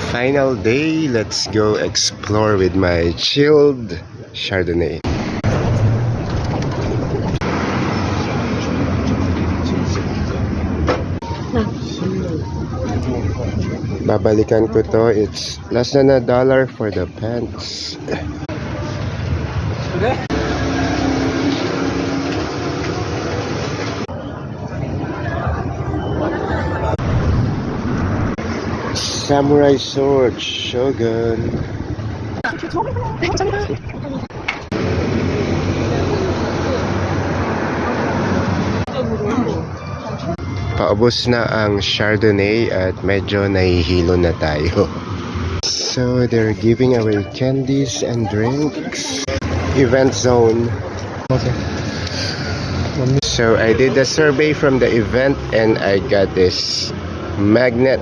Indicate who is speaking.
Speaker 1: Final day, let's go explore with my chilled Chardonnay. Babalikan ko to, it's less than $1 for the pants. Samurai sword, Shogun. Paubos na ang Chardonnay at medyo nahihilo na tayo. So they're giving away candies and drinks. Event zone. Okay. So I did a survey from the event and I got this magnet